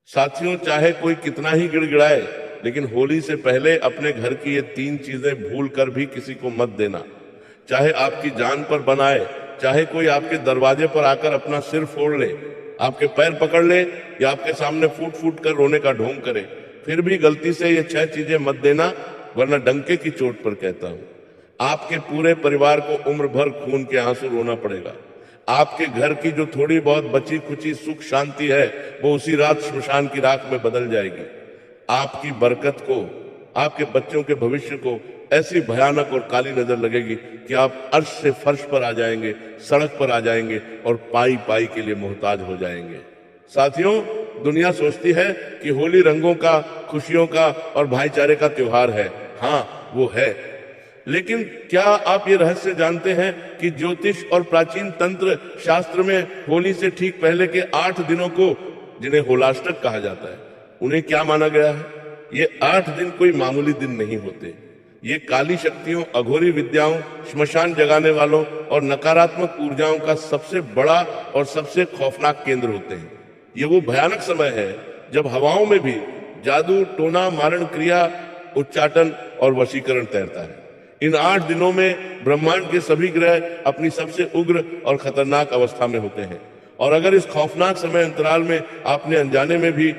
साथियों, चाहे कोई कितना ही गिड़गिड़ाए, लेकिन होली से पहले अपने घर की ये 3 चीजें भूल कर भी किसी को मत देना। चाहे आपकी जान पर बनाए, चाहे कोई आपके दरवाजे पर आकर अपना सिर फोड़ ले, आपके पैर पकड़ ले या आपके सामने फूट फूट कर रोने का ढोंग करे, फिर भी गलती से ये 6 चीजें मत देना, वरना डंके की चोट पर कहता हूं आपके पूरे परिवार को उम्र भर खून के आंसू रोना पड़ेगा। आपके घर की जो थोड़ी बहुत बची खुची सुख शांति है, वो उसी रात श्मशान की राख में बदल जाएगी। आपकी बरकत को, आपके बच्चों के भविष्य को ऐसी भयानक और काली नजर लगेगी कि आप अर्श से फर्श पर आ जाएंगे, सड़क पर आ जाएंगे और पाई पाई के लिए मोहताज हो जाएंगे। साथियों, दुनिया सोचती है कि होली रंगों का, खुशियों का और भाईचारे का त्योहार है। हाँ, वो है, लेकिन क्या आप ये रहस्य जानते हैं कि ज्योतिष और प्राचीन तंत्र शास्त्र में होली से ठीक पहले के 8 दिनों को, जिन्हें होलाष्टक कहा जाता है, उन्हें क्या माना गया है? ये 8 दिन कोई मामूली दिन नहीं होते। ये काली शक्तियों, अघोरी विद्याओं, श्मशान जगाने वालों और नकारात्मक ऊर्जाओं का सबसे बड़ा और सबसे खौफनाक केंद्र होते हैं। ये वो भयानक समय है जब हवाओं में भी जादू, टोना, मारण क्रिया, उच्चाटन और वशीकरण तैरता है। इन 8 दिनों में ब्रह्मांड के सभी ग्रह अपनी सबसे उग्र और खतरनाक अवस्था में होते हैं। और अगर इस खौफनाक समय अंतराल में आपने अनजाने में भी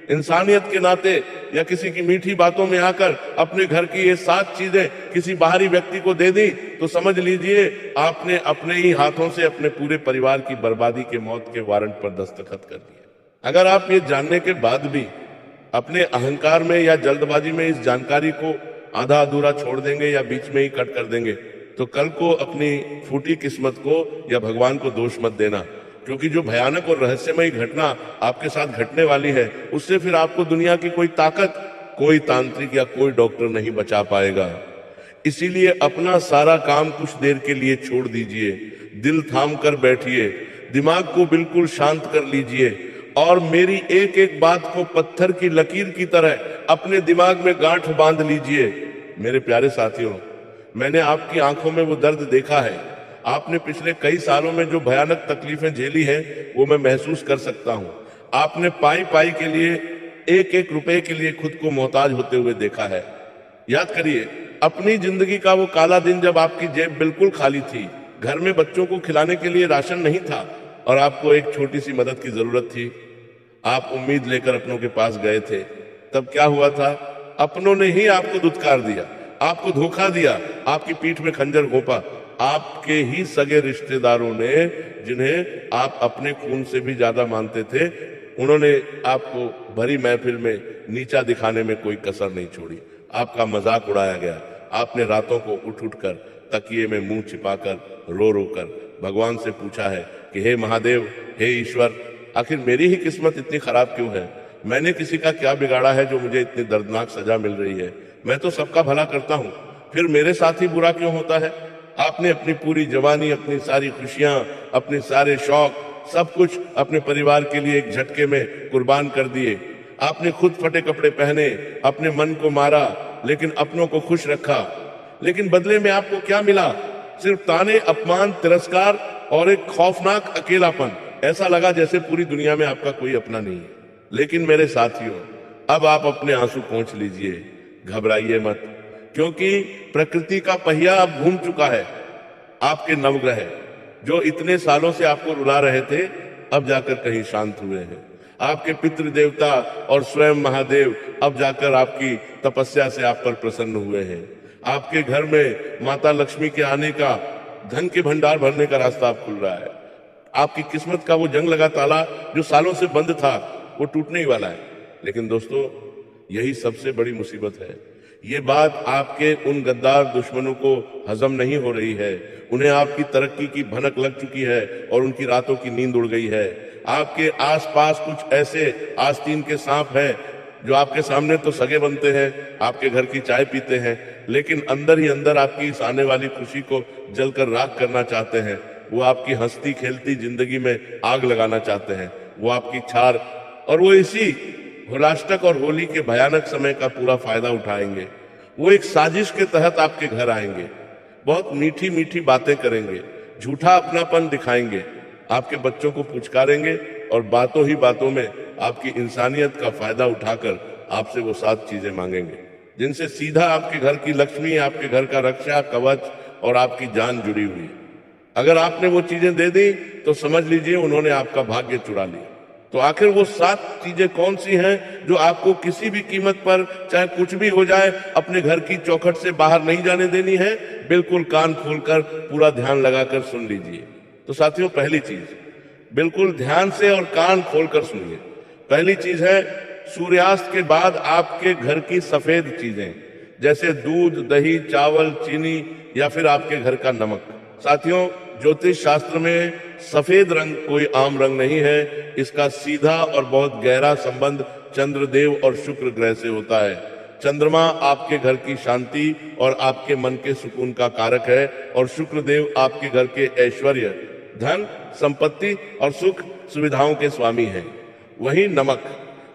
इंसानियत के नाते या किसी की मीठी बातों में आकर अपने घर की ये 7 चीजें किसी बाहरी व्यक्ति को दे दी, तो समझ लीजिए आपने अपने ही हाथों से अपने पूरे परिवार की बर्बादी के, मौत के वारंट पर दस्तखत कर दिए। अगर आप ये जानने के बाद भी अपने अहंकार में या जल्दबाजी में इस जानकारी को आधा अधूरा छोड़ देंगे या बीच में ही कट कर देंगे, तो कल को अपनी फूटी किस्मत को या भगवान को दोष मत देना, क्योंकि जो भयानक और रहस्यमयी घटना आपके साथ घटने वाली है, उससे फिर आपको दुनिया की कोई ताकत, कोई तांत्रिक या कोई डॉक्टर नहीं बचा पाएगा। इसीलिए अपना सारा काम कुछ देर के लिए छोड़ दीजिए, दिल थाम कर बैठिए, दिमाग को बिल्कुल शांत कर लीजिए और मेरी एक एक बात को पत्थर की लकीर की तरह अपने दिमाग में गांठ बांध लीजिए। मेरे प्यारे साथियों, मैंने आपकी आंखों में वो दर्द देखा है। आपने पिछले कई सालों में जो भयानक तकलीफें झेली हैं, वो मैं महसूस कर सकता हूं। आपने पाई पाई के लिए, एक एक रुपए के लिए खुद को मोहताज होते हुए देखा है। याद करिए अपनी जिंदगी का वो काला दिन जब आपकी जेब बिल्कुल खाली थी, घर में बच्चों को खिलाने के लिए राशन नहीं था और आपको एक छोटी सी मदद की जरूरत थी। आप उम्मीद लेकर अपनों के पास गए थे। तब क्या हुआ था? अपनों ने ही आपको दुत्कार दिया, आपको धोखा दिया, आपकी पीठ में खंजर घोंपा। आपके ही सगे रिश्तेदारों ने, जिन्हें आप अपने खून से भी ज्यादा मानते थे, उन्होंने आपको भरी महफिल में नीचा दिखाने में कोई कसर नहीं छोड़ी। आपका मजाक उड़ाया गया। आपने रातों को उठ उठ कर तकिए में मुंह छिपाकर, रो रो कर भगवान से पूछा है कि हे महादेव, हे ईश्वर, आखिर मेरी ही किस्मत इतनी खराब क्यों है? मैंने किसी का क्या बिगाड़ा है जो मुझे इतनी दर्दनाक सजा मिल रही है? मैं तो सबका भला करता हूँ, फिर मेरे साथ ही बुरा क्यों होता है? आपने अपनी पूरी जवानी, अपनी सारी खुशियां, अपने सारे शौक, सब कुछ अपने परिवार के लिए एक झटके में कुर्बान कर दिए। आपने खुद फटे कपड़े पहने, अपने मन को मारा, लेकिन अपनों को खुश रखा। लेकिन बदले में आपको क्या मिला? सिर्फ ताने, अपमान, तिरस्कार और एक खौफनाक अकेलापन। ऐसा लगा जैसे पूरी दुनिया में आपका कोई अपना नहीं है। लेकिन मेरे साथियों, अब आप अपने आंसू पोंछ लीजिए, घबराइए मत, क्योंकि प्रकृति का पहिया अब घूम चुका है। आपके नवग्रह जो इतने सालों से आपको रुला रहे थे, अब जाकर कहीं शांत हुए हैं। आपके पितृ देवता और स्वयं महादेव अब जाकर आपकी तपस्या से आप पर प्रसन्न हुए हैं। आपके घर में माता लक्ष्मी के आने का, धन के भंडार भरने का रास्ता अब खुल रहा है। आपकी किस्मत का वो जंग लगा ताला जो सालों से बंद था, वो टूटने ही वाला है। लेकिन दोस्तों, यही सबसे बड़ी मुसीबत है। ये बात आपके उन गद्दार दुश्मनों को हजम नहीं हो रही है। उन्हें आपकी तरक्की की भनक लग चुकी है और उनकी रातों की नींद उड़ गई है। आपके आसपास कुछ ऐसे आस्तीन के सांप हैं जो आपके सामने तो सगे बनते हैं, आपके घर की चाय पीते हैं, लेकिन अंदर ही अंदर आपकी इस आने वाली खुशी को जलकर राख करना चाहते हैं। वो आपकी हंसती खेलती जिंदगी में आग लगाना चाहते हैं। वो आपकी छार, और वो इसी होलाष्टक और होली के भयानक समय का पूरा फायदा उठाएंगे। वो एक साजिश के तहत आपके घर आएंगे, बहुत मीठी मीठी बातें करेंगे, झूठा अपनापन दिखाएंगे, आपके बच्चों को पुचकारेंगे और बातों ही बातों में आपकी इंसानियत का फायदा उठाकर आपसे वो 7 चीजें मांगेंगे जिनसे सीधा आपके घर की लक्ष्मी, आपके घर का रक्षा कवच और आपकी जान जुड़ी हुई है। अगर आपने वो चीजें दे दी तो समझ लीजिए उन्होंने आपका भाग्य चुरा लिया। तो आखिर वो 7 चीजें कौन सी हैं जो आपको किसी भी कीमत पर, चाहे कुछ भी हो जाए, अपने घर की चौखट से बाहर नहीं जाने देनी है? बिल्कुल कान खोलकर पूरा ध्यान लगाकर सुन लीजिए। तो साथियों, पहली चीज, बिल्कुल ध्यान से और कान खोलकर सुनिए। पहली चीज है, सूर्यास्त के बाद आपके घर की सफेद चीजें, जैसे दूध, दही, चावल, चीनी या फिर आपके घर का नमक। साथियों, ज्योतिष शास्त्र में सफेद रंग कोई आम रंग नहीं है। इसका सीधा और बहुत गहरा संबंध चंद्रदेव और शुक्र ग्रह से होता है। चंद्रमा आपके घर की शांति और आपके मन के सुकून का कारक है और शुक्रदेव आपके घर के ऐश्वर्य, धन, संपत्ति और सुख सुविधाओं के स्वामी हैं। वहीं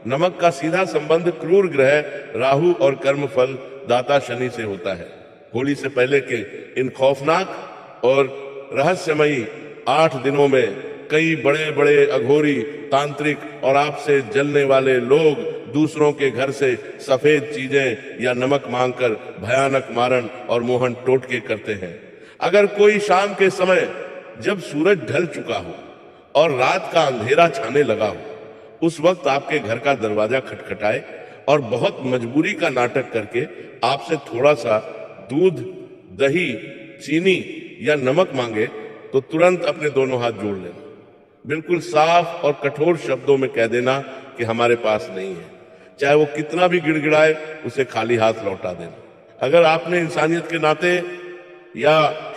नमक का सीधा संबंध क्रूर ग्रह राहु और कर्मफल दाता शनि से होता है। होली से पहले के इन खौफनाक और रहस्यमयी 8 दिनों में कई बड़े बड़े अघोरी, तांत्रिक और आपसे जलने वाले लोग दूसरों के घर से सफेद चीजें या नमक मांगकर भयानक मारण और मोहन टोटके करते हैं। अगर कोई शाम के समय जब सूरज ढल चुका हो और रात का अंधेरा छाने लगा हो, उस वक्त आपके घर का दरवाजा खटखटाए और बहुत मजबूरी का नाटक करके आपसे थोड़ा सा दूध, दही, चीनी या नमक मांगे, तो तुरंत अपने दोनों हाथ जोड़ लेना। बिल्कुल साफ और कठोर शब्दों में कह देना कि हमारे पास नहीं है। चाहे वो कितना भी गिड़गिड़ाए, उसे खाली हाथ लौटा देना। अगर आपने इंसानियत के नाते या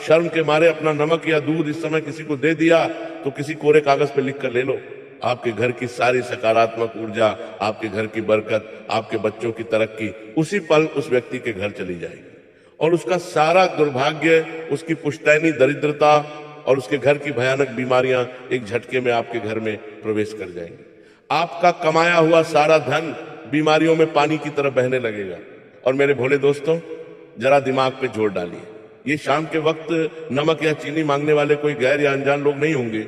शर्म के मारे अपना नमक या दूध इस समय किसी को दे दिया, तो किसी कोरे कागज पे लिख कर ले लो। आपके घर की सारी सकारात्मक ऊर्जा, आपके घर की बरकत, आपके बच्चों की तरक्की उसी पल उस व्यक्ति के घर चली जाएगी और उसका सारा दुर्भाग्य, उसकी पुश्तैनी दरिद्रता और उसके घर की भयानक बीमारियां एक झटके में आपके घर में प्रवेश कर जाएंगी। आपका कमाया हुआ सारा धन बीमारियों में पानी की तरह बहने लगेगा। और मेरे भोले दोस्तों, जरा दिमाग पे जोर डालिए, ये शाम के वक्त नमक या चीनी मांगने वाले कोई गैर या अनजान लोग नहीं होंगे।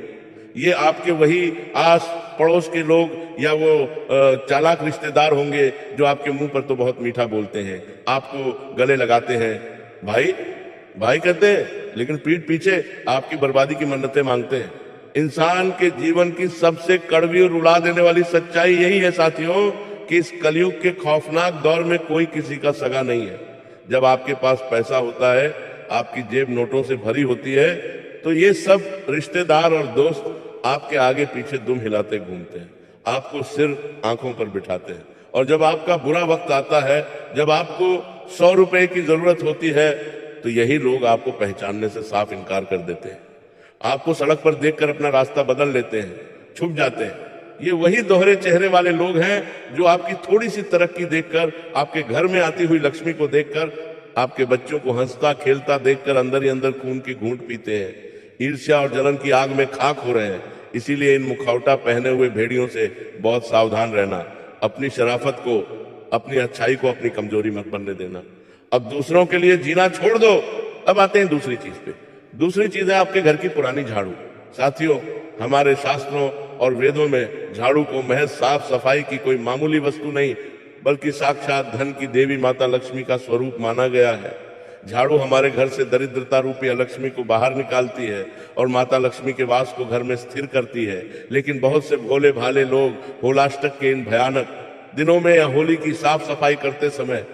ये आपके वही आस पड़ोस के लोग या वो चालाक रिश्तेदार होंगे जो आपके मुंह पर तो बहुत मीठा बोलते हैं, आपको गले लगाते हैं, भाई भाई कहते हैं, लेकिन पीठ पीछे आपकी बर्बादी की मन्नतें मांगते हैं। इंसान के जीवन की सबसे कड़वी और रुला देने वाली सच्चाई यही है साथियों कि इस कलयुग के खौफनाक दौर में कोई किसी का सगा नहीं है। जब आपके पास पैसा होता है, आपकी जेब नोटों से भरी होती है, तो ये सब रिश्तेदार और दोस्त आपके आगे पीछे दुम हिलाते घूमते हैं, आपको सिर आंखों पर बिठाते हैं। और जब आपका बुरा वक्त आता है, जब आपको 100 रुपए की जरूरत होती है, तो यही लोग आपको पहचानने से साफ इनकार कर देते हैं। आपको सड़क पर देखकर अपना रास्ता बदल लेते हैं, छुप जाते हैं। ये वही दोहरे चेहरे वाले लोग हैं जो आपकी थोड़ी सी तरक्की देखकर, आपके घर में आती हुई लक्ष्मी को देखकर, आपके बच्चों को हंसता खेलता देखकर अंदर ही अंदर खून की घूंट पीते हैं, ईर्ष्या और जलन की आग में खाक हो रहे हैं। इसीलिए इन मुखौटा पहने हुए भेड़ियों से बहुत सावधान रहना। अपनी शराफत को, अपनी अच्छाई को अपनी कमजोरी मत बनने देना। अब दूसरों के लिए जीना छोड़ दो। अब आते हैं दूसरी चीज पे। दूसरी चीज है आपके घर की पुरानी झाड़ू। साथियों, हमारे शास्त्रों और वेदों में झाड़ू को महज साफ सफाई की कोई मामूली वस्तु नहीं, बल्कि साक्षात धन की देवी माता लक्ष्मी का स्वरूप माना गया है। झाड़ू हमारे घर से दरिद्रता रूपी अलक्ष्मी को बाहर निकालती है और माता लक्ष्मी के वास को घर में स्थिर करती है। लेकिन बहुत से भोले भाले लोग होलाष्टक के इन भयानक दिनों में या होली की साफ सफाई करते समय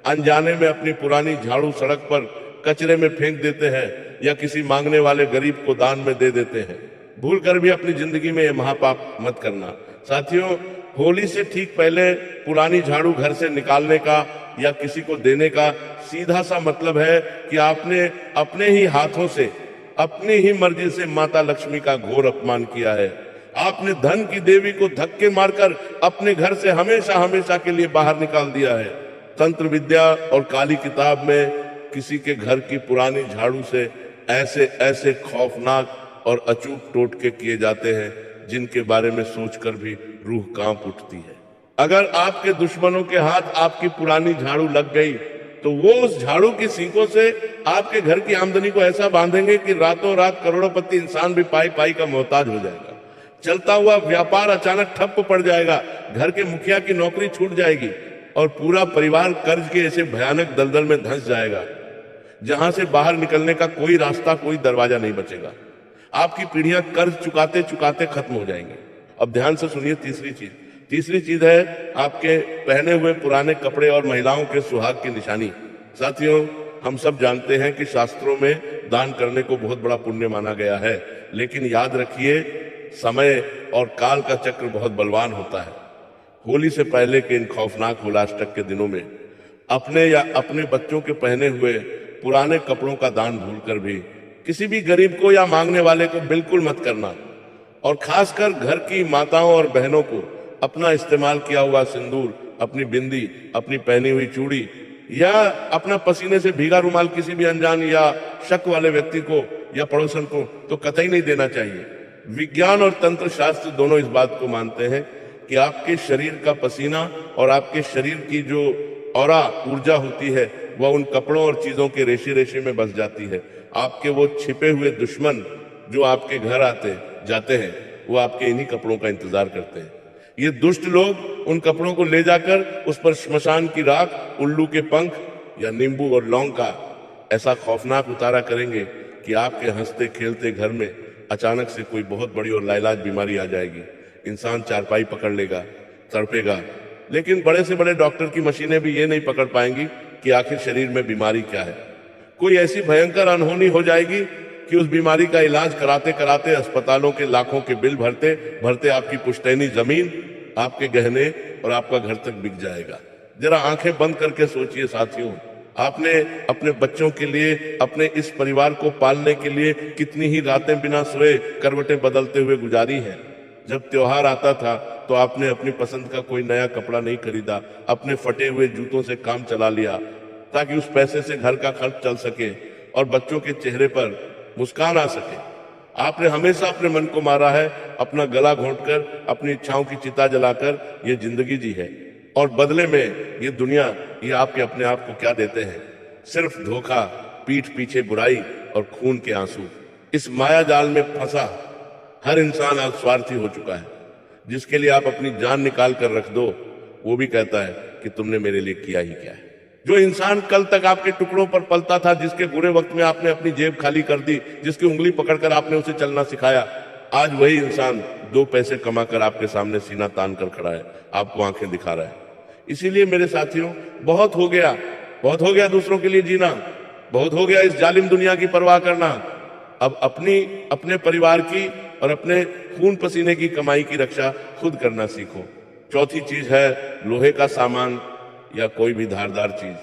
अनजाने में अपनी पुरानी झाड़ू सड़क पर कचरे में फेंक देते हैं या किसी मांगने वाले गरीब को दान में दे देते हैं। भूल कर भी अपनी जिंदगी में यह महापाप मत करना। साथियों, होली से ठीक पहले पुरानी झाड़ू घर से निकालने का या किसी को देने का सीधा सा मतलब है कि आपने अपने ही हाथों से, अपनी ही मर्जी से माता लक्ष्मी का घोर अपमान किया है। आपने धन की देवी को धक्के मारकर अपने घर से हमेशा हमेशा के लिए बाहर निकाल दिया है। तंत्र विद्या और काली किताब में किसी के घर की पुरानी झाड़ू से ऐसे ऐसे खौफनाक और अचूक टोटके किए जाते हैं जिनके बारे में सोचकर भी रूह कांप उठती है। अगर आपके दुश्मनों के हाथ आपकी पुरानी झाड़ू लग गई तो वो उस झाड़ू की सींकों से आपके घर की आमदनी को ऐसा बांधेंगे कि रातों रात करोड़पति इंसान भी पाई पाई का मोहताज हो जाएगा। चलता हुआ व्यापार अचानक ठप पड़ जाएगा, घर के मुखिया की नौकरी छूट जाएगी और पूरा परिवार कर्ज के ऐसे भयानक दलदल में धंस जाएगा जहां से बाहर निकलने का कोई रास्ता, कोई दरवाजा नहीं बचेगा। आपकी पीढ़ियां कर्ज चुकाते चुकाते खत्म हो जाएंगी। अब ध्यान से सुनिए तीसरी चीज है आपके पहने हुए पुराने कपड़े और महिलाओं के सुहाग की निशानी। साथियों, हम सब जानते हैं कि शास्त्रों में दान करने को बहुत बड़ा पुण्य माना गया है, लेकिन याद रखिए समय और काल का चक्र बहुत बलवान होता है। होली से पहले के इन खौफनाक होलाष्टक के दिनों में अपने या अपने बच्चों के पहने हुए पुराने कपड़ों का दान भूलकर भी किसी भी गरीब को या मांगने वाले को बिल्कुल मत करना। और खासकर घर की माताओं और बहनों को अपना इस्तेमाल किया हुआ सिंदूर, अपनी बिंदी, अपनी पहनी हुई चूड़ी या अपना पसीने से भीगा रुमाल किसी भी अनजान या शक वाले व्यक्ति को या पड़ोसन को तो कतई नहीं देना चाहिए। विज्ञान और तंत्र शास्त्र दोनों इस बात को मानते हैं कि आपके शरीर का पसीना और आपके शरीर की जो ऑरा ऊर्जा होती है वह उन कपड़ों और चीजों के रेशे रेशे में बस जाती है। आपके वो छिपे हुए दुश्मन जो आपके घर आते जाते हैं वो आपके इन्हीं कपड़ों का इंतजार करते हैं। ये दुष्ट लोग उन कपड़ों को ले जाकर उस पर श्मशान की राख, उल्लू के पंख या नींबू और लौंग का ऐसा खौफनाक उतारा करेंगे कि आपके हंसते खेलते घर में अचानक से कोई बहुत बड़ी और लाइलाज बीमारी आ जाएगी। इंसान चारपाई पकड़ लेगा, तड़पेगा, लेकिन बड़े से बड़े डॉक्टर की मशीनें भी ये नहीं पकड़ पाएंगी कि आखिर शरीर में बीमारी क्या है। कोई ऐसी भयंकर अनहोनी हो जाएगी कि उस बीमारी का इलाज कराते कराते अस्पतालों के लाखों के बिल भरते भरते आपकी पुश्तैनी जमीन, आपके गहने और आपका घर तक बिक जाएगा। जरा आंखें बंद करके सोचिए साथियों, आपने अपने बच्चों के लिए, अपने इस परिवार को पालने के लिए कितनी ही रातें बिना सोए करवटें बदलते हुए गुजारी हैं। जब त्योहार आता था तो आपने अपनी पसंद का कोई नया कपड़ा नहीं खरीदा, अपने फटे हुए जूतों से काम चला लिया ताकि उस पैसे से घर का खर्च चल सके और बच्चों के चेहरे पर मुस्कान आ सके। आपने हमेशा अपने मन को मारा है, अपना गला घोंटकर, अपनी इच्छाओं की चिता जलाकर ये जिंदगी जी है। और बदले में ये दुनिया, ये आपके अपने आप को क्या देते हैं? सिर्फ धोखा, पीठ पीछे बुराई और खून के आंसू। इस माया जाल में फंसा हर इंसान आज स्वार्थी हो चुका है। जिसके लिए आप अपनी जान निकाल कर रख दो, वो भी कहता है कि तुमने मेरे लिए किया ही क्या है। जो इंसान कल तक आपके टुकड़ों पर पलता था, जिसके बुरे वक्त में आपने अपनी जेब खाली कर दी, जिसकी उंगली पकड़कर आपने उसे चलना सिखाया, आज वही इंसान 2 पैसे कमाकर आपके सामने सीना तान कर खड़ा है, आपको आंखें दिखा रहा है। इसीलिए मेरे साथियों, बहुत हो गया दूसरों के लिए जीना, बहुत हो गया इस जालिम दुनिया की परवाह करना। अब अपने परिवार की और अपने खून पसीने की कमाई की रक्षा खुद करना सीखो। चौथी चीज है लोहे का सामान या कोई भी धारदार चीज।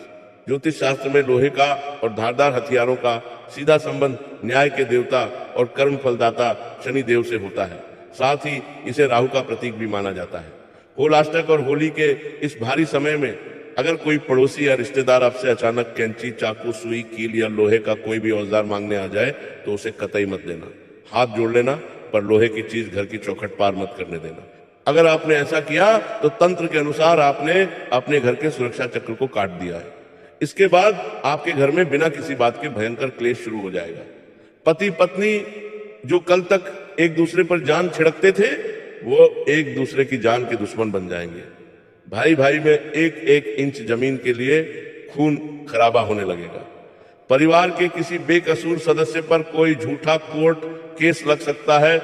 ज्योतिष शास्त्र में लोहे का और धारदार हथियारों का सीधा संबंध न्याय के देवता और कर्म फलदाता शनि देव से होता है। साथ ही इसे राहु का प्रतीक भी माना जाता है। होलाष्टक और होली के इस भारी समय में अगर कोई पड़ोसी या रिश्तेदार आपसे अचानक कैंची, चाकू, सुई, कील या लोहे का कोई भी औजार मांगने आ जाए तो उसे कतई मत देना। हाथ जोड़ लेना, पर लोहे की चीज घर की चौखट पार मत करने देना। अगर आपने ऐसा किया तो तंत्र के अनुसार आपने अपने घर के सुरक्षा चक्र को काट दिया है। इसके बाद आपके घर में बिना किसी बात के भयंकर क्लेश शुरू हो जाएगा। पति पत्नी जो कल तक एक दूसरे पर जान छिड़कते थे, वो एक दूसरे की जान के दुश्मन बन जाएंगे। भाई भाई में एक एक इंच जमीन के लिए खून खराबा होने लगेगा। परिवार के किसी बेकसूर सदस्य पर कोई झूठा कोर्ट केस लग सकता है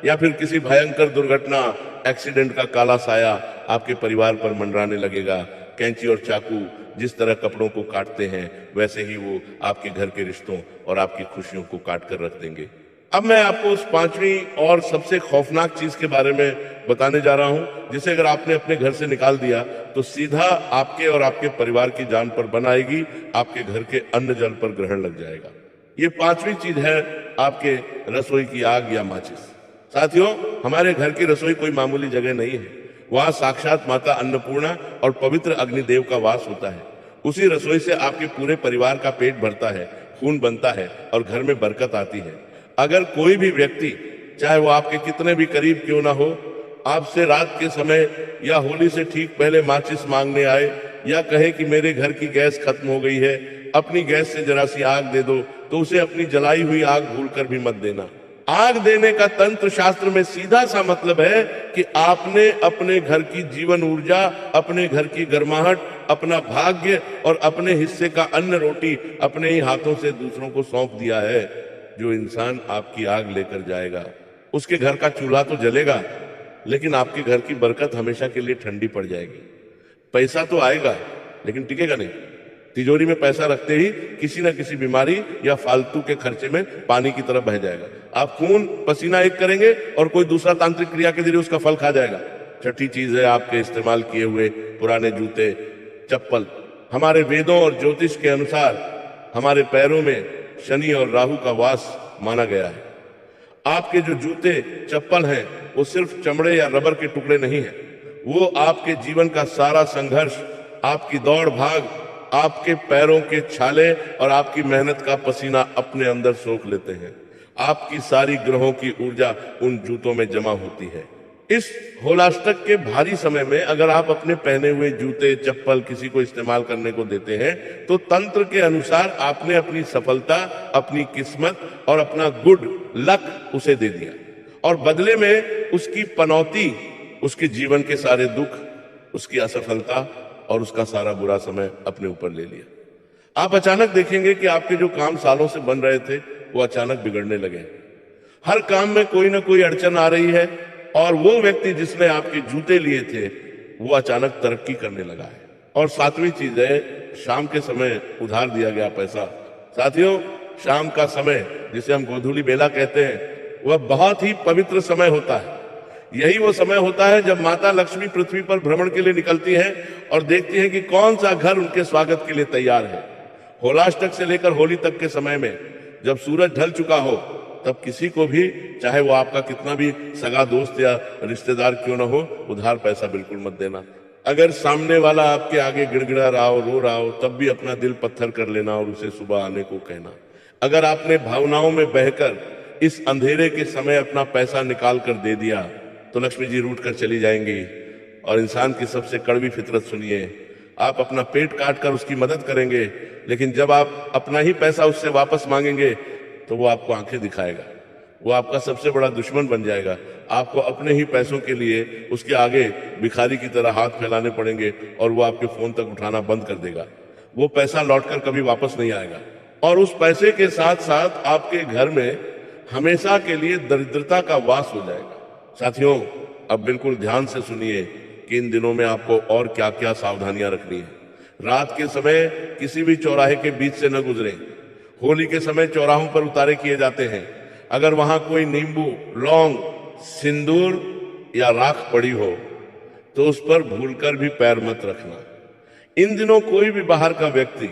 या फिर किसी भयंकर दुर्घटना, एक्सीडेंट का काला साया आपके परिवार पर मंडराने लगेगा। कैंची और चाकू जिस तरह कपड़ों को काटते हैं, वैसे ही वो आपके घर के रिश्तों और आपकी खुशियों को काट कर रख देंगे। अब मैं आपको उस 5वीं और सबसे खौफनाक चीज के बारे में बताने जा रहा हूं, जिसे अगर आपने अपने घर से निकाल दिया तो सीधा आपके और आपके परिवार की जान पर बन आएगी, आपके घर के अन्न जल पर ग्रहण लग जाएगा। ये 5वीं चीज है आपके रसोई की आग या माचिस। साथियों, हमारे घर की रसोई कोई मामूली जगह नहीं है। वहां साक्षात माता अन्नपूर्णा और पवित्र अग्निदेव का वास होता है। उसी रसोई से आपके पूरे परिवार का पेट भरता है, खून बनता है और घर में बरकत आती है। अगर कोई भी व्यक्ति, चाहे वो आपके कितने भी करीब क्यों ना हो, आपसे रात के समय या होली से ठीक पहले माचिस मांगने आए या कहे कि मेरे घर की गैस खत्म हो गई है, अपनी गैस से जरा सी आग दे दो, तो उसे अपनी जलाई हुई आग भूलकर भी मत देना। आग देने का तंत्र शास्त्र में सीधा सा मतलब है कि आपने अपने घर की जीवन ऊर्जा, अपने घर की गर्माहट, अपना भाग्य और अपने हिस्से का अन्न रोटी अपने ही हाथों से दूसरों को सौंप दिया है। जो इंसान आपकी आग लेकर जाएगा उसके घर का चूल्हा तो जलेगा, लेकिन आपके घर की बरकत हमेशा के लिए ठंडी पड़ जाएगी। पैसा तो आएगा लेकिन टिकेगा नहीं। तिजोरी में पैसा रखते ही किसी न किसी बीमारी या फालतू के खर्चे में पानी की तरह बह जाएगा। आप खून पसीना एक करेंगे और कोई दूसरा तांत्रिक क्रिया के जरिए उसका फल खा जाएगा। छठी चीज है आपके इस्तेमाल किए हुए पुराने जूते, चप्पल। हमारे वेदों और ज्योतिष के अनुसार हमारे पैरों में शनि और राहु का वास माना गया है। आपके जो जूते चप्पल हैं वो सिर्फ चमड़े या रबर के टुकड़े नहीं हैं, वो आपके जीवन का सारा संघर्ष, आपकी दौड़ भाग, आपके पैरों के छाले और आपकी मेहनत का पसीना अपने अंदर सोख लेते हैं। आपकी सारी ग्रहों की ऊर्जा उन जूतों में जमा होती है। इस होलाष्टक के भारी समय में अगर आप अपने पहने हुए जूते चप्पल किसी को इस्तेमाल करने को देते हैं तो तंत्र के अनुसार आपने अपनी सफलता, अपनी किस्मत और अपना गुड लक उसे दे दिया और बदले में उसकी पनौती, उसके जीवन के सारे दुख, उसकी असफलता और उसका सारा बुरा समय अपने ऊपर ले लिया। आप अचानक देखेंगे कि आपके जो काम सालों से बन रहे थे वो अचानक बिगड़ने लगे। हर काम में कोई ना कोई अड़चन आ रही है और वो व्यक्ति जिसने आपके जूते लिए थे वो अचानक तरक्की करने लगा है। और सातवीं चीज है, शाम के समय उधार दिया गया पैसा। साथियों, शाम का समय जिसे हम गोधूली बेला कहते हैं वह बहुत ही पवित्र समय होता है। यही वो समय होता है जब माता लक्ष्मी पृथ्वी पर भ्रमण के लिए निकलती हैं और देखती हैं कि कौन सा घर उनके स्वागत के लिए तैयार है। होलाष्टक से लेकर होली तक के समय में जब सूरज ढल चुका हो तब किसी को भी, चाहे वो आपका कितना भी सगा दोस्त या रिश्तेदार क्यों ना हो, उधार पैसा बिल्कुल मत देना। अगर सामने वाला आपके आगे गिड़गिड़ा रहा हो, रो रहा हो, तब भी अपना दिल पत्थर कर लेना और उसे सुबह आने को कहना। अगर आपने भावनाओं में बहकर इस अंधेरे के समय अपना पैसा निकाल कर दे दिया तो लक्ष्मी जी रूठ कर चली जाएंगी। और इंसान की सबसे कड़वी फितरत सुनिए, आप अपना पेट काट कर उसकी मदद करेंगे, लेकिन जब आप अपना ही पैसा उससे वापस मांगेंगे तो वो आपको आंखें दिखाएगा, वो आपका सबसे बड़ा दुश्मन बन जाएगा। आपको अपने ही पैसों के लिए उसके आगे भिखारी की तरह हाथ फैलाने पड़ेंगे और वो आपके फोन तक उठाना बंद कर देगा। वो पैसा लौटकर कभी वापस नहीं आएगा और उस पैसे के साथ साथ आपके घर में हमेशा के लिए दरिद्रता का वास हो जाएगा। साथियों, अब बिल्कुल ध्यान से सुनिए कि इन दिनों में आपको और क्या क्या सावधानियां रखनी है। रात के समय किसी भी चौराहे के बीच से न गुजरें। होली के समय चौराहों पर उतारे किए जाते हैं। अगर वहां कोई नींबू, लौंग, सिंदूर या राख पड़ी हो तो उस पर भूलकर भी पैर मत रखना। इन दिनों कोई भी बाहर का व्यक्ति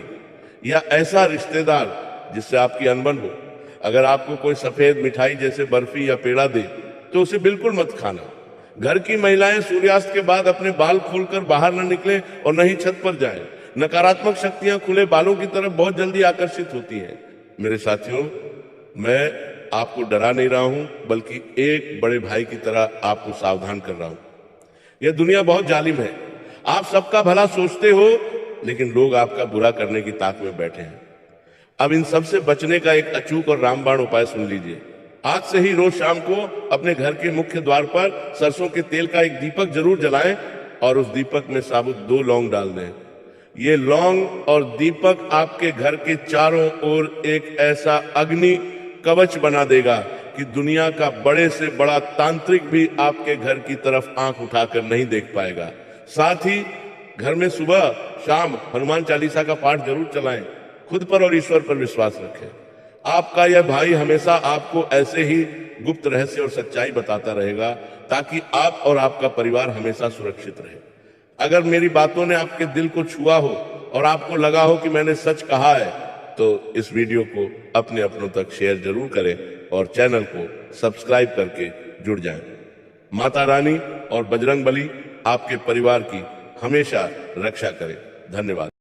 या ऐसा रिश्तेदार जिससे आपकी अनबन हो, अगर आपको कोई सफेद मिठाई जैसे बर्फी या पेड़ा दे तो उसे बिल्कुल मत खाना। घर की महिलाएं सूर्यास्त के बाद अपने बाल खोलकर बाहर न निकलें और न ही छत पर जाएं। नकारात्मक शक्तियां खुले बालों की तरफ बहुत जल्दी आकर्षित होती हैं। मेरे साथियों, मैं आपको डरा नहीं रहा हूं, बल्कि एक बड़े भाई की तरह आपको सावधान कर रहा हूं। यह दुनिया बहुत जालिम है। आप सबका भला सोचते हो, लेकिन लोग आपका बुरा करने की ताक में बैठे हैं। अब इन सब से बचने का एक अचूक और रामबाण उपाय सुन लीजिए। आज से ही रोज शाम को अपने घर के मुख्य द्वार पर सरसों के तेल का एक दीपक जरूर जलाएं और उस दीपक में साबुत 2 लौंग डाल दें। ये लौंग और दीपक आपके घर के चारों ओर एक ऐसा अग्नि कवच बना देगा कि दुनिया का बड़े से बड़ा तांत्रिक भी आपके घर की तरफ आंख उठाकर नहीं देख पाएगा। साथ ही घर में सुबह शाम हनुमान चालीसा का पाठ जरूर चलाएं। खुद पर और ईश्वर पर विश्वास रखें। आपका यह भाई हमेशा आपको ऐसे ही गुप्त रहस्य और सच्चाई बताता रहेगा ताकि आप और आपका परिवार हमेशा सुरक्षित रहे। अगर मेरी बातों ने आपके दिल को छुआ हो और आपको लगा हो कि मैंने सच कहा है तो इस वीडियो को अपने अपनों तक शेयर जरूर करें और चैनल को सब्सक्राइब करके जुड़ जाएं। माता रानी और बजरंग बली आपके परिवार की हमेशा रक्षा करें। धन्यवाद।